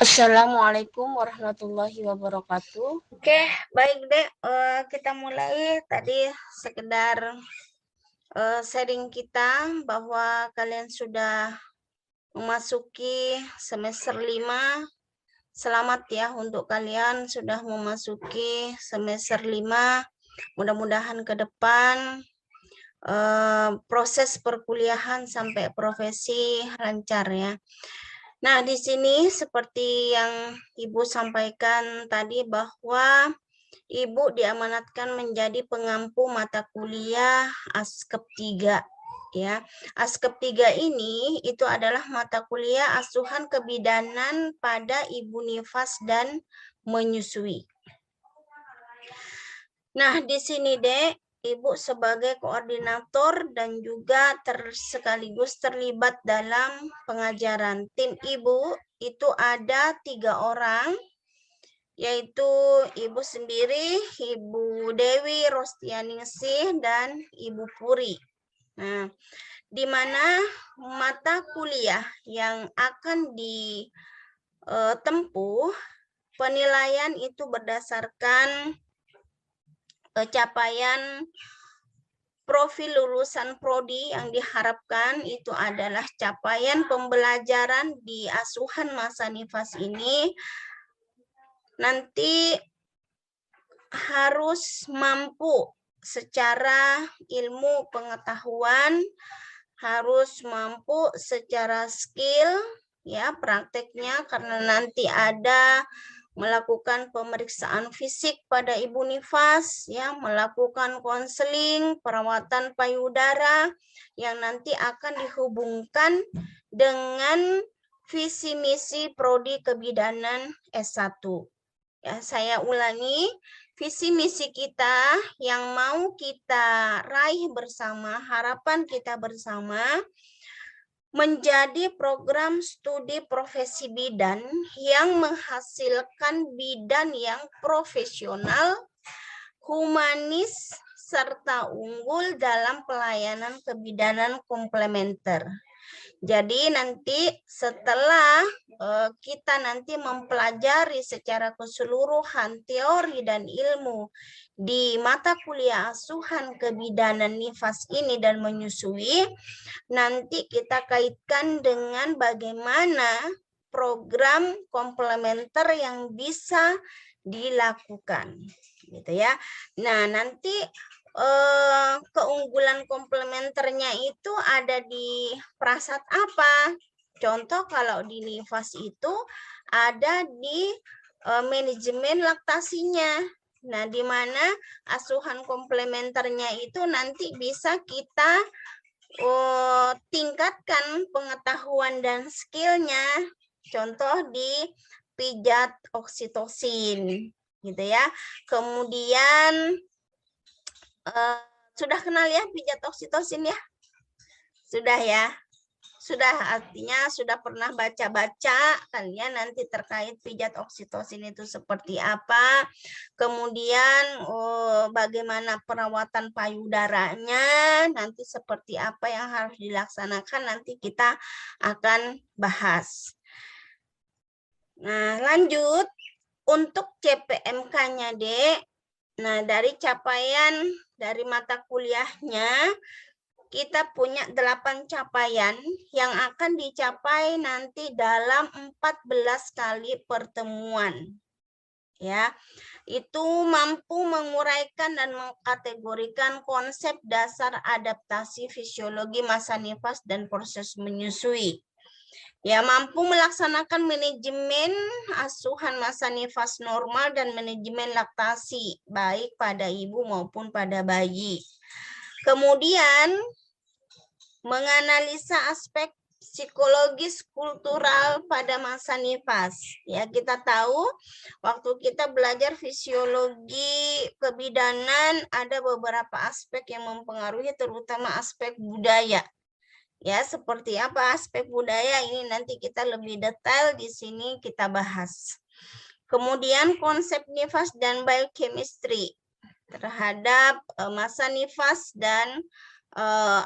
Assalamualaikum warahmatullahi wabarakatuh. Oke, baik deh. Kita mulai tadi sekedar sharing kita bahwa kalian sudah memasuki semester 5. Selamat ya untuk kalian sudah memasuki semester 5. Mudah-mudahan ke depan proses perkuliahan sampai profesi lancar ya. Nah, di sini seperti yang Ibu sampaikan tadi bahwa Ibu diamanatkan menjadi pengampu mata kuliah Askep 3 ya. Askep 3 ini itu adalah mata kuliah asuhan kebidanan pada ibu nifas dan menyusui. Nah, di sini Dek, Ibu sebagai koordinator dan juga sekaligus terlibat dalam pengajaran. Tim Ibu itu ada 3 orang, yaitu Ibu sendiri, Ibu Dewi Rostianingsih, dan Ibu Puri. Nah, di mana mata kuliah yang akan ditempuh, penilaian itu berdasarkan capaian profil lulusan prodi yang diharapkan itu adalah capaian pembelajaran di asuhan masa nifas ini nanti harus mampu secara ilmu pengetahuan, harus mampu secara skill ya prakteknya, karena nanti ada melakukan pemeriksaan fisik pada ibu nifas ya, melakukan konseling, perawatan payudara yang nanti akan dihubungkan dengan visi misi prodi kebidanan S1. Ya, saya ulangi, visi misi kita yang mau kita raih bersama, harapan kita bersama, menjadi program studi profesi bidan yang menghasilkan bidan yang profesional, humanis, serta unggul dalam pelayanan kebidanan komplementer. Jadi nanti setelah kita nanti mempelajari secara keseluruhan teori dan ilmu di mata kuliah asuhan kebidanan nifas ini dan menyusui, nanti kita kaitkan dengan bagaimana program komplementer yang bisa dilakukan, gitu ya. Nah, nanti keunggulan komplementernya itu ada di prasat apa? Contoh kalau di nifas itu ada di manajemen laktasinya. Nah, di mana asuhan komplementernya itu nanti bisa kita tingkatkan pengetahuan dan skillnya. Contoh di pijat oksitosin, gitu ya. Kemudian sudah kenal ya pijat oksitosin ya? Sudah ya? Sudah, artinya sudah pernah baca-baca kalian nanti terkait pijat oksitosin itu seperti apa, kemudian bagaimana perawatan payudaranya, nanti seperti apa yang harus dilaksanakan, nanti kita akan bahas. Nah, lanjut untuk CPMK-nya, Dek. Nah, dari capaian dari mata kuliahnya, kita punya 8 capaian yang akan dicapai nanti dalam 14 kali pertemuan. Ya, itu mampu menguraikan dan mengkategorikan konsep dasar adaptasi fisiologi masa nifas dan proses menyusui. Ya, mampu melaksanakan manajemen asuhan masa nifas normal dan manajemen laktasi, baik pada ibu maupun pada bayi. Kemudian, menganalisa aspek psikologis kultural pada masa nifas. Ya, kita tahu waktu kita belajar fisiologi kebidanan ada beberapa aspek yang mempengaruhi, terutama aspek budaya. Ya, seperti apa aspek budaya ini nanti kita lebih detail di sini kita bahas. Kemudian konsep nifas dan biochemistry terhadap masa nifas dan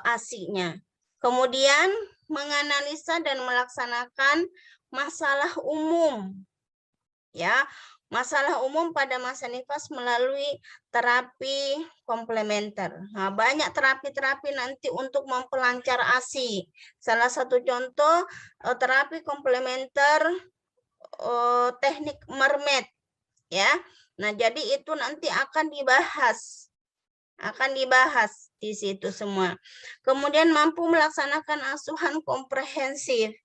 ASI-nya. Kemudian menganalisa dan melaksanakan masalah umum. Ya, masalah umum pada masa nifas melalui terapi komplementer. Nah, banyak terapi-terapi nanti untuk memperlancar ASI. Salah satu contoh terapi komplementer teknik mermaid, ya. Nah, jadi itu nanti akan dibahas di situ semua. Kemudian mampu melaksanakan asuhan komprehensif.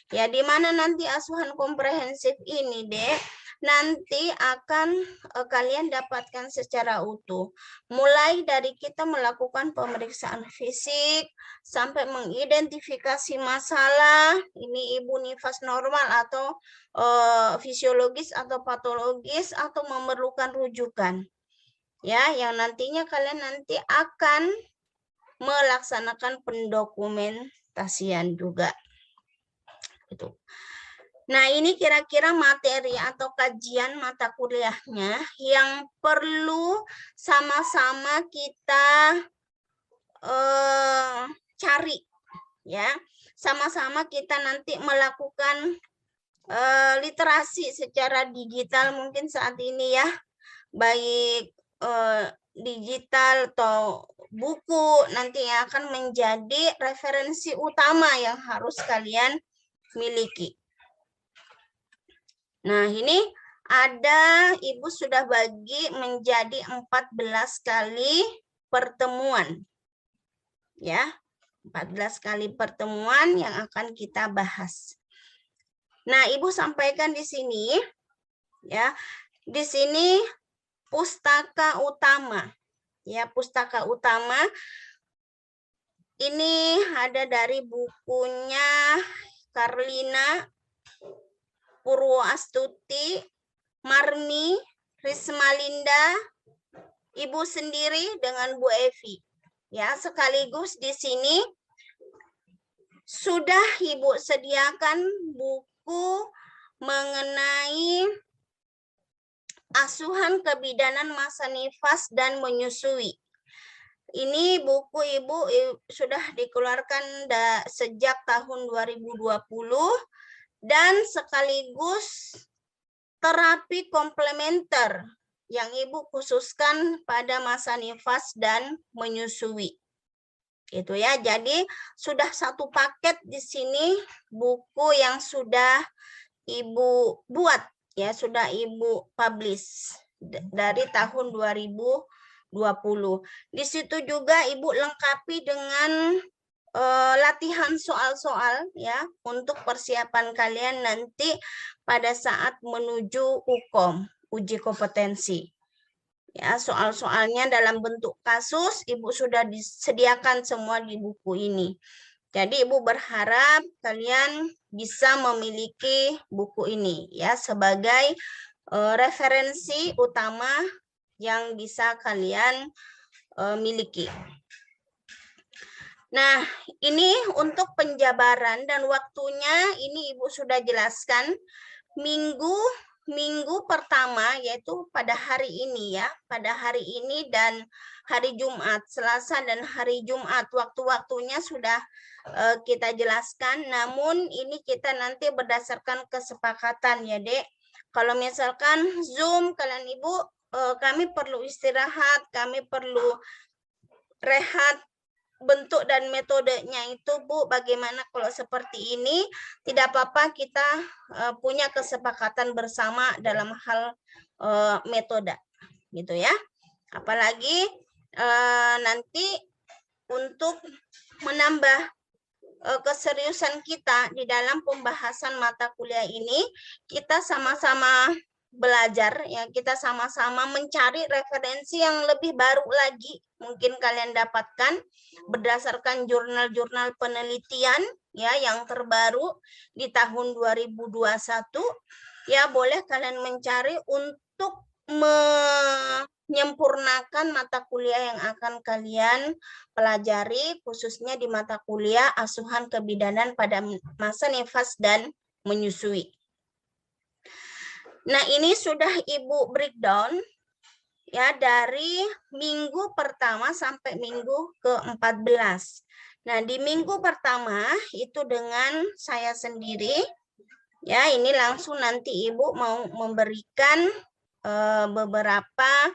Ya, di mana nanti asuhan komprehensif ini, Dek, nanti akan kalian dapatkan secara utuh. Mulai dari kita melakukan pemeriksaan fisik, sampai mengidentifikasi masalah, ini ibu nifas normal atau fisiologis atau patologis, atau memerlukan rujukan. Ya, yang nantinya kalian nanti akan melaksanakan pendokumentasian juga. Itu. Nah, ini kira-kira materi atau kajian mata kuliahnya yang perlu sama-sama kita cari, ya. Sama-sama kita nanti melakukan literasi secara digital mungkin saat ini, ya, baik digital atau buku, nanti akan menjadi referensi utama yang harus kalian miliki. Nah, ini ada ibu sudah bagi menjadi 14 kali pertemuan. Ya, 14 kali pertemuan yang akan kita bahas. Nah, ibu sampaikan di sini, ya, di sini pustaka utama. Ya, pustaka utama ini ada dari bukunya Karlina Purwoastuti, Marni, Rismalinda, ibu sendiri dengan Bu Evi. Ya, sekaligus di sini sudah ibu sediakan buku mengenai asuhan kebidanan masa nifas dan menyusui. Ini buku ibu sudah dikeluarkan sejak tahun 2020 dan sekaligus terapi komplementer yang ibu khususkan pada masa nifas dan menyusui. Itu ya. Jadi sudah satu paket di sini buku yang sudah ibu buat, ya, sudah ibu publish dari tahun 2020. Di situ juga ibu lengkapi dengan latihan soal-soal, ya, untuk persiapan kalian nanti pada saat menuju UKOM, uji kompetensi. Ya, soal-soalnya dalam bentuk kasus ibu sudah disediakan semua di buku ini. Jadi ibu berharap kalian bisa memiliki buku ini, ya, sebagai referensi utama yang bisa kalian miliki. Nah, ini untuk penjabaran dan waktunya ini ibu sudah jelaskan. Minggu pertama yaitu pada hari ini, ya, pada hari ini dan hari Jumat, Selasa dan hari Jumat, waktu-waktunya sudah kita jelaskan. Namun ini kita nanti berdasarkan kesepakatan, ya, Dek. Kalau misalkan Zoom kalian ibu, kami perlu istirahat, kami perlu rehat, bentuk dan metodenya itu Bu, bagaimana kalau seperti ini? Tidak apa-apa, kita punya kesepakatan bersama dalam hal metode, gitu ya. Apalagi nanti untuk menambah keseriusan kita di dalam pembahasan mata kuliah ini, kita sama-sama belajar, ya, kita sama-sama mencari referensi yang lebih baru lagi mungkin kalian dapatkan berdasarkan jurnal-jurnal penelitian, ya, yang terbaru di tahun 2021, ya, boleh kalian mencari untuk menyempurnakan mata kuliah yang akan kalian pelajari, khususnya di mata kuliah asuhan kebidanan pada masa nifas dan menyusui. Nah, ini sudah ibu breakdown, ya, dari minggu pertama sampai minggu ke-14. Nah, di minggu pertama itu dengan saya sendiri, Ya, ini langsung nanti Ibu mau memberikan beberapa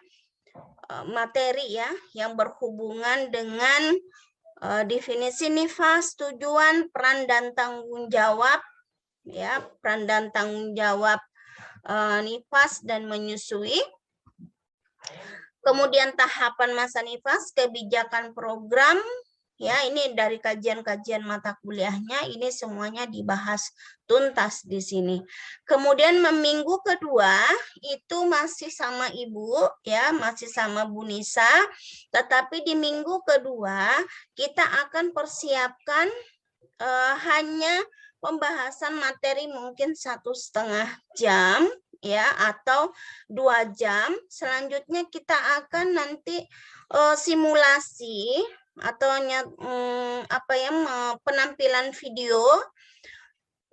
materi ya yang berhubungan dengan definisi nifas, tujuan, peran dan tanggung jawab ya, peran dan tanggung jawab nifas dan menyusui. Kemudian tahapan masa nifas, kebijakan program, ya ini dari kajian-kajian mata kuliahnya, ini semuanya dibahas tuntas di sini. Kemudian minggu kedua itu masih sama Ibu, ya masih sama Bu Nisa, tetapi di minggu kedua kita akan persiapkan hanya pembahasan materi mungkin 1,5 jam ya atau 2 jam. Selanjutnya kita akan nanti simulasi atau penampilan video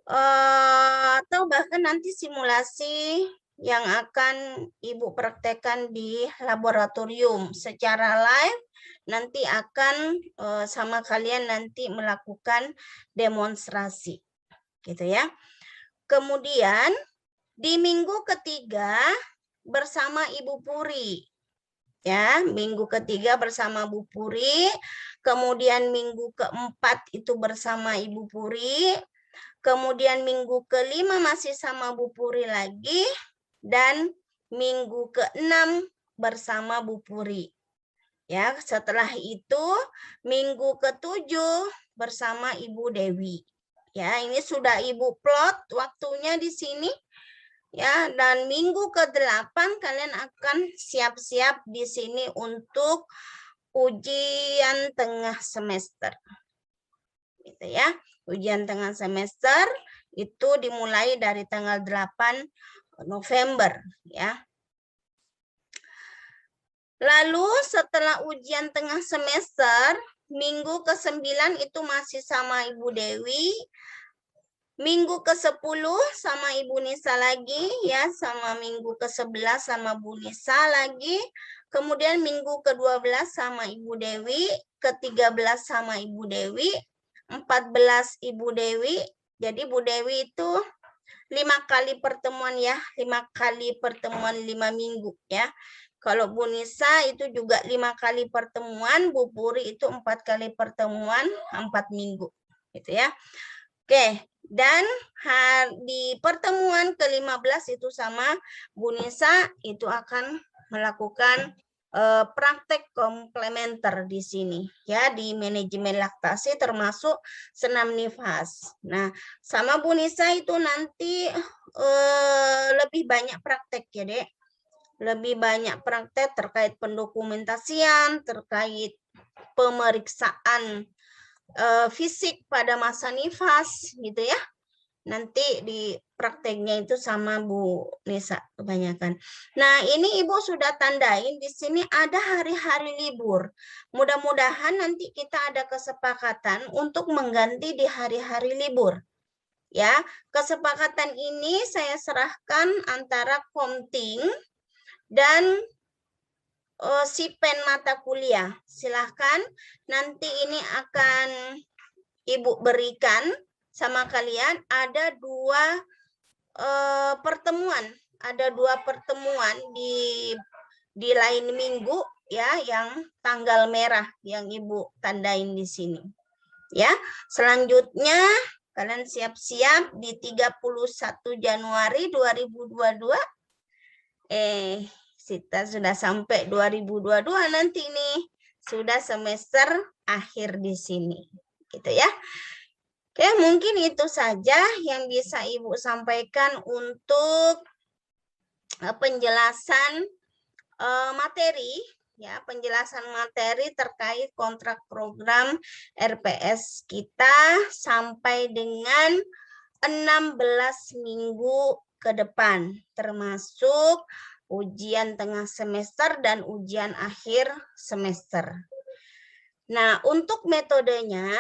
atau bahkan nanti simulasi yang akan Ibu praktekkan di laboratorium secara live. Nanti akan sama kalian nanti melakukan demonstrasi gitu ya. Kemudian di minggu ketiga bersama Ibu Puri ya, minggu ketiga bersama Bu Puri, kemudian minggu keempat itu bersama Ibu Puri, kemudian minggu kelima masih sama Bu Puri lagi, dan minggu ke-6 bersama Bu Puri. Ya, setelah itu minggu ke-7 bersama Ibu Dewi. Ya, ini sudah Ibu plot waktunya di sini. Ya, dan minggu ke-8 kalian akan siap-siap di sini untuk ujian tengah semester. Gitu ya. Ujian tengah semester itu dimulai dari tanggal 8 November ya. Lalu setelah ujian tengah semester, minggu ke-9 itu masih sama Ibu Dewi. Minggu ke-10 sama Ibu Nisa lagi, ya, sama minggu ke-11 sama Bu Nisa lagi. Kemudian minggu ke-12 sama Ibu Dewi, ke-13 sama Ibu Dewi, 14 Ibu Dewi. Jadi Bu Dewi itu 5 kali pertemuan ya, 5 kali pertemuan 5 minggu ya. Kalau Bu Nisa itu juga 5 kali pertemuan, Bu Puri itu 4 kali pertemuan 4 minggu gitu ya. Oke, dan di pertemuan ke-15 itu sama Bu Nisa itu akan melakukan praktek komplementer di sini ya, di manajemen laktasi termasuk senam nifas. Nah, sama Bu Nisa itu nanti lebih banyak praktek ya, Dek. Lebih banyak praktek terkait pendokumentasian, terkait pemeriksaan fisik pada masa nifas gitu ya. Nanti di prakteknya itu sama Bu Nisa kebanyakan. Nah, ini Ibu sudah tandain di sini ada hari-hari libur. Mudah-mudahan nanti kita ada kesepakatan untuk mengganti di hari-hari libur. Ya, kesepakatan ini saya serahkan antara Komting dan Sipen mata kuliah. Silahkan nanti ini akan Ibu berikan sama kalian. Ada 2 pertemuan. Ada 2 pertemuan di lain minggu ya, yang tanggal merah yang Ibu tandain di sini. Ya, selanjutnya kalian siap-siap di 31 Januari 2022. Kita sudah sampai 2022 nanti nih. Sudah semester akhir di sini. Gitu ya. Oke, mungkin itu saja yang bisa Ibu sampaikan untuk penjelasan materi ya, penjelasan materi terkait kontrak program RPS kita sampai dengan 16 minggu ke depan, termasuk ujian tengah semester dan ujian akhir semester. Nah, untuk metodenya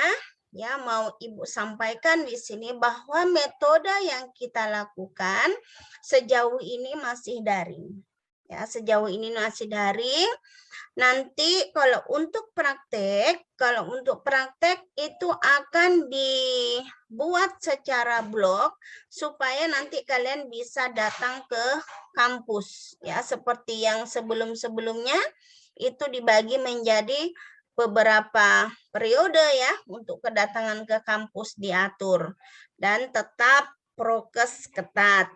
ya mau Ibu sampaikan di sini bahwa metode yang kita lakukan sejauh ini masih daring. Ya, sejauh ini masih daring. Nanti kalau untuk praktek itu akan dibuat secara blog supaya nanti kalian bisa datang ke kampus ya, seperti yang sebelum-sebelumnya itu dibagi menjadi beberapa periode ya, untuk kedatangan ke kampus diatur dan tetap prokes ketat.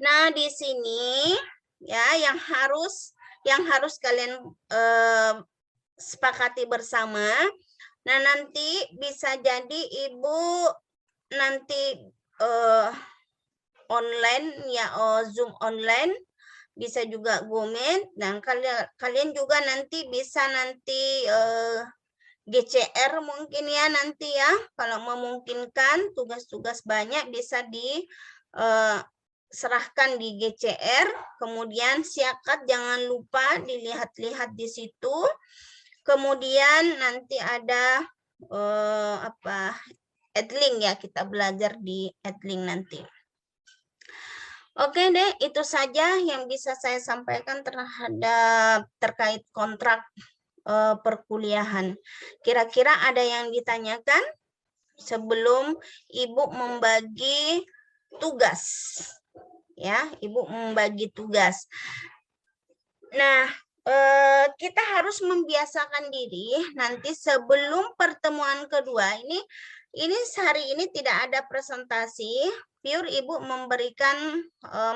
Nah, di sini ya yang harus kalian sepakati bersama. Nah, nanti bisa jadi Ibu nanti online ya, Zoom online, bisa juga Google. Dan kalian juga nanti bisa GCR mungkin ya nanti ya, kalau memungkinkan tugas-tugas banyak bisa serahkan di GCR, kemudian siakat jangan lupa dilihat-lihat di situ. Kemudian nanti ada Edlink ya, kita belajar di Edlink nanti. Oke deh, itu saja yang bisa saya sampaikan terkait kontrak perkuliahan. Kira-kira ada yang ditanyakan sebelum Ibu membagi tugas? Ya, Ibu membagi tugas. Nah, kita harus membiasakan diri nanti sebelum pertemuan kedua ini hari ini tidak ada presentasi, pure Ibu memberikan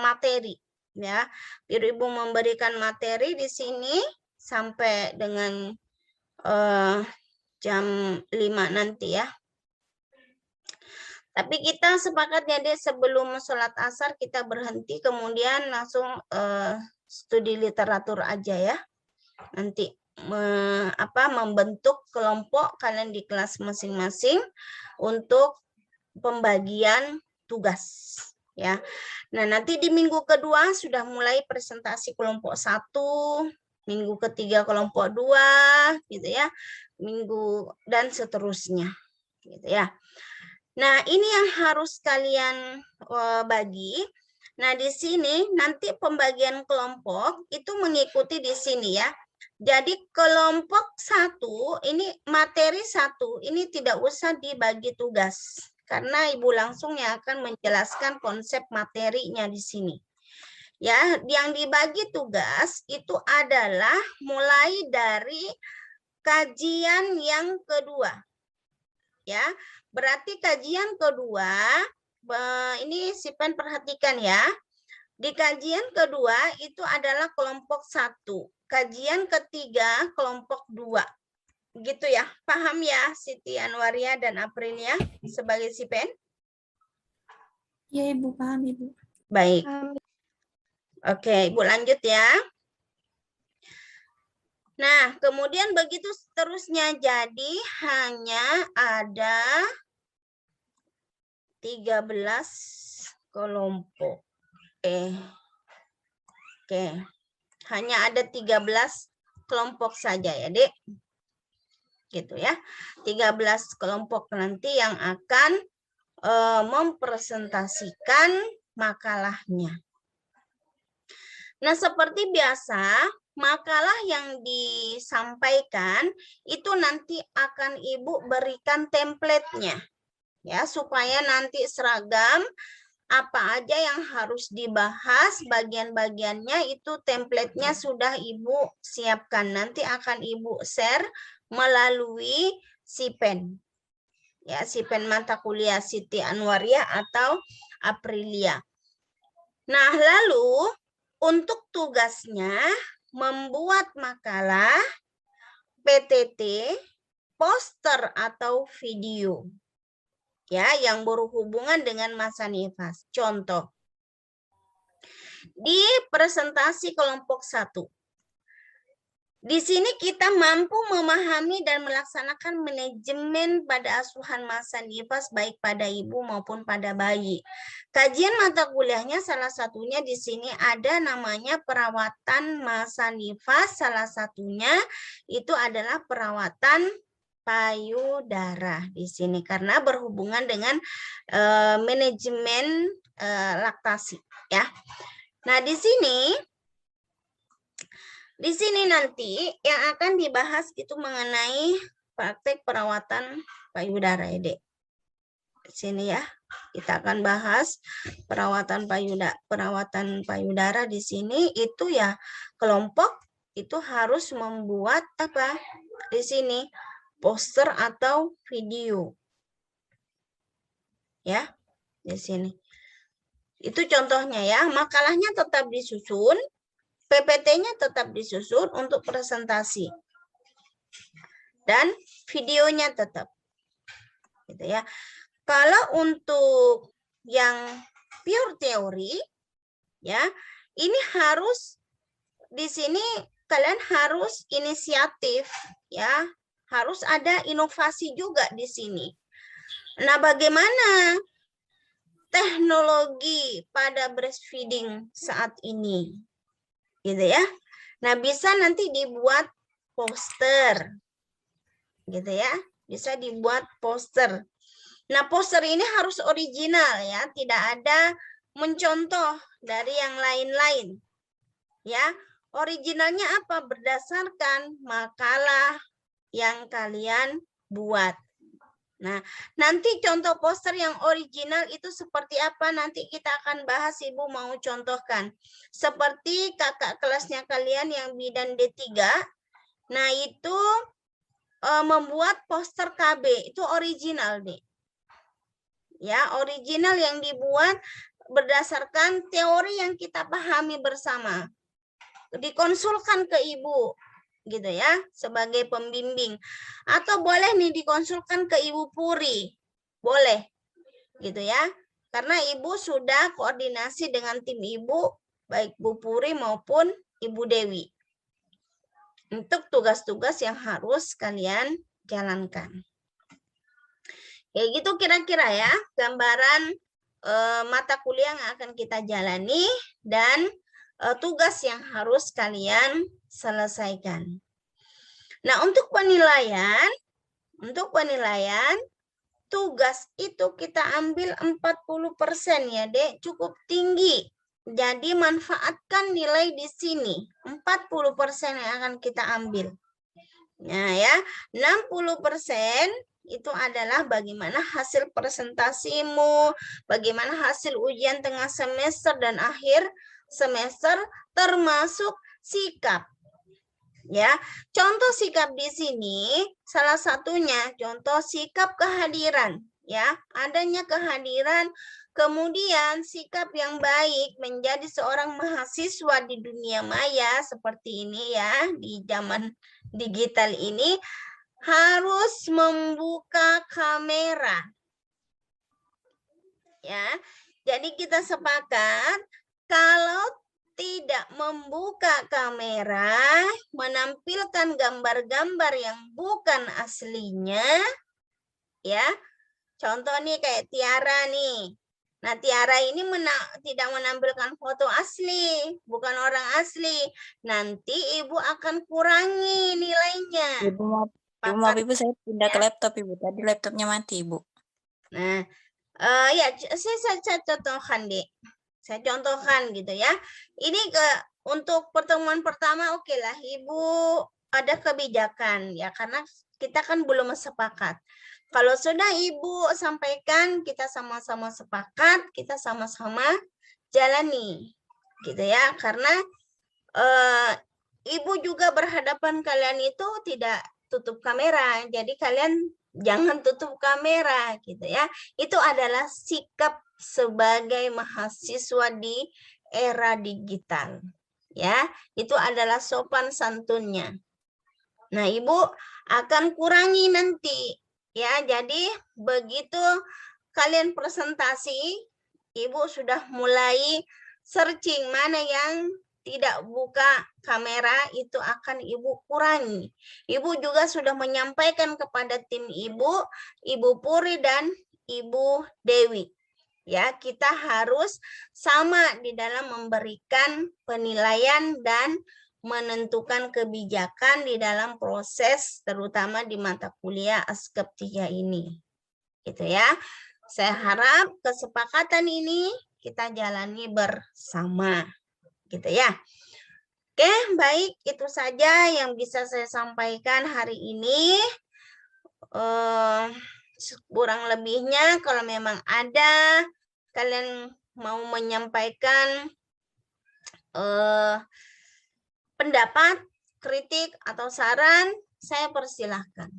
materi ya. Pure Ibu memberikan materi di sini sampai dengan jam 5 nanti ya. Tapi kita sepakat jadi sebelum sholat asar kita berhenti, kemudian langsung studi literatur aja ya. Nanti membentuk kelompok kalian di kelas masing-masing untuk pembagian tugas ya. Nah, nanti di minggu kedua sudah mulai presentasi kelompok 1, minggu ketiga kelompok 2 gitu ya. Minggu dan seterusnya gitu ya. Nah, ini yang harus kalian bagi. Nah, di sini nanti pembagian kelompok itu mengikuti di sini ya. Jadi kelompok 1 ini materi 1 ini tidak usah dibagi tugas karena Ibu langsung yang akan menjelaskan konsep materinya di sini. Ya, yang dibagi tugas itu adalah mulai dari kajian yang kedua. Ya, berarti kajian kedua ini Sipen perhatikan ya. Di kajian kedua itu adalah kelompok 1. Kajian ketiga kelompok 2. Gitu ya. Paham ya Siti Anwaria dan Aprilia sebagai Sipen? Ya, Ibu, paham, Ibu. Baik. Oke, Ibu lanjut ya. Nah, kemudian begitu seterusnya. Jadi hanya ada 13 kelompok. Oke. Hanya ada 13 kelompok saja ya, Dek. Gitu ya. 13 kelompok nanti yang akan mempresentasikan makalahnya. Nah, seperti biasa, makalah yang disampaikan itu nanti akan Ibu berikan template-nya. Ya, supaya nanti seragam apa aja yang harus dibahas, bagian-bagiannya itu template-nya sudah Ibu siapkan. Nanti akan Ibu share melalui Sipen. Ya, Sipen mata kuliah Siti Anwaria atau Aprilia. Nah, lalu untuk tugasnya membuat makalah, PTT, poster atau video. Ya, yang berhubungan dengan masa nifas. Contoh, di presentasi kelompok 1. Di sini kita mampu memahami dan melaksanakan manajemen pada asuhan masa nifas baik pada ibu maupun pada bayi. Kajian mata kuliahnya salah satunya di sini ada namanya perawatan masa nifas, salah satunya itu adalah perawatan payudara di sini karena berhubungan dengan manajemen laktasi ya. Nah, di sini nanti yang akan dibahas itu mengenai praktek perawatan payudara, ya, Dek. Di sini ya, kita akan bahas perawatan payudara di sini itu ya kelompok itu harus membuat apa? Di sini poster atau video. Ya, di sini. Itu contohnya ya, makalahnya tetap disusun, PPT-nya tetap disusun untuk presentasi. Dan videonya tetap. Gitu ya. Kalau untuk yang pure teori ya, ini harus di sini kalian harus inisiatif ya, harus ada inovasi juga di sini. Nah, bagaimana teknologi pada breastfeeding saat ini? Gitu ya. Nah, bisa nanti dibuat poster. Gitu ya. Bisa dibuat poster. Nah, poster ini harus original ya, tidak ada mencontoh dari yang lain-lain. Ya, originalnya apa? Berdasarkan makalah yang kalian buat. Nah, nanti contoh poster yang original itu seperti apa nanti kita akan bahas, Ibu mau contohkan. Seperti kakak kelasnya kalian yang bidan D3, nah itu membuat poster KB, itu original deh. Ya, original yang dibuat berdasarkan teori yang kita pahami bersama. Dikonsulkan ke Ibu gitu ya, sebagai pembimbing. Atau boleh nih dikonsulkan ke Ibu Puri. Boleh. Gitu ya. Karena Ibu sudah koordinasi dengan tim Ibu, baik Bu Puri maupun Ibu Dewi. Untuk tugas-tugas yang harus kalian jalankan. Kayak gitu kira-kira ya, gambaran mata kuliah yang akan kita jalani dan tugas yang harus kalian selesaikan. Nah, untuk penilaian tugas itu kita ambil 40% ya, Dek, cukup tinggi. Jadi manfaatkan nilai di sini, 40% yang akan kita ambil. Nah ya, 60% itu adalah bagaimana hasil presentasimu, bagaimana hasil ujian tengah semester dan akhir semester, termasuk sikap. Ya, contoh sikap di sini salah satunya contoh sikap kehadiran, ya, adanya kehadiran, kemudian sikap yang baik menjadi seorang mahasiswa di dunia maya seperti ini ya, di zaman digital ini harus membuka kamera. Ya. Jadi kita sepakat kalau tidak membuka kamera, menampilkan gambar-gambar yang bukan aslinya, ya. Contoh nih kayak Tiara nih. Nah, Tiara ini tidak menampilkan foto asli, bukan orang asli. Nanti Ibu akan kurangi nilainya. Ibu, saya pindah ke laptop, Ibu. Tadi laptopnya mati, Ibu. Nah, ya, saya contohkan, Dek. Saya contohkan gitu ya. Ini untuk pertemuan pertama oke lah, Ibu ada kebijakan ya, karena kita kan belum sepakat. Kalau sudah Ibu sampaikan, kita sama-sama sepakat, kita sama-sama jalani gitu ya. Karena Ibu juga berhadapan kalian itu tidak tutup kamera. Jadi kalian jangan tutup kamera gitu ya. Itu adalah sikap sebagai mahasiswa di era digital. Ya, itu adalah sopan santunnya. Nah, Ibu akan kurangi nanti ya. Jadi begitu kalian presentasi, Ibu sudah mulai searching mana yang tidak buka kamera, itu akan Ibu kurangi. Ibu juga sudah menyampaikan kepada tim Ibu, Ibu Puri dan Ibu Dewi. Ya, kita harus sama di dalam memberikan penilaian dan menentukan kebijakan di dalam proses terutama di mata kuliah ASKEP 3 ini. Gitu ya. Saya harap kesepakatan ini kita jalani bersama. gitu ya. Oke, baik, itu saja yang bisa saya sampaikan hari ini. Kurang lebihnya kalau memang ada kalian mau menyampaikan pendapat, kritik, atau saran, saya persilahkan.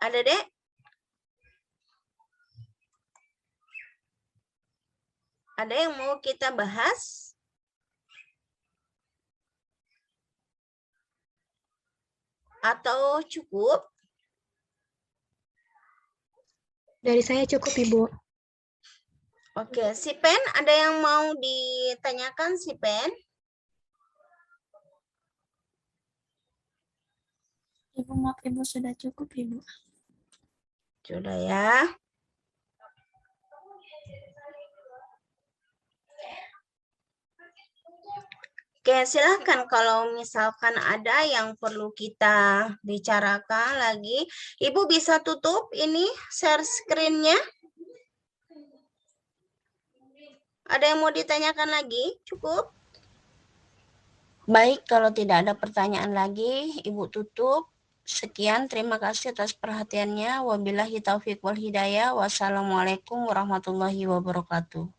Ada, Dek? Ada yang mau kita bahas? Atau cukup? Dari saya cukup, Ibu. Oke, si Pen, ada yang mau ditanyakan si Pen? Ibu, maaf Ibu, sudah cukup Ibu. Sudah ya. Oke, silahkan kalau misalkan ada yang perlu kita bicarakan lagi. Ibu bisa tutup ini share screen-nya. Ada yang mau ditanyakan lagi? Cukup? Baik, kalau tidak ada pertanyaan lagi, Ibu tutup. Sekian, terima kasih atas perhatiannya. Wabillahi taufiq wal hidayah. Wassalamualaikum warahmatullahi wabarakatuh.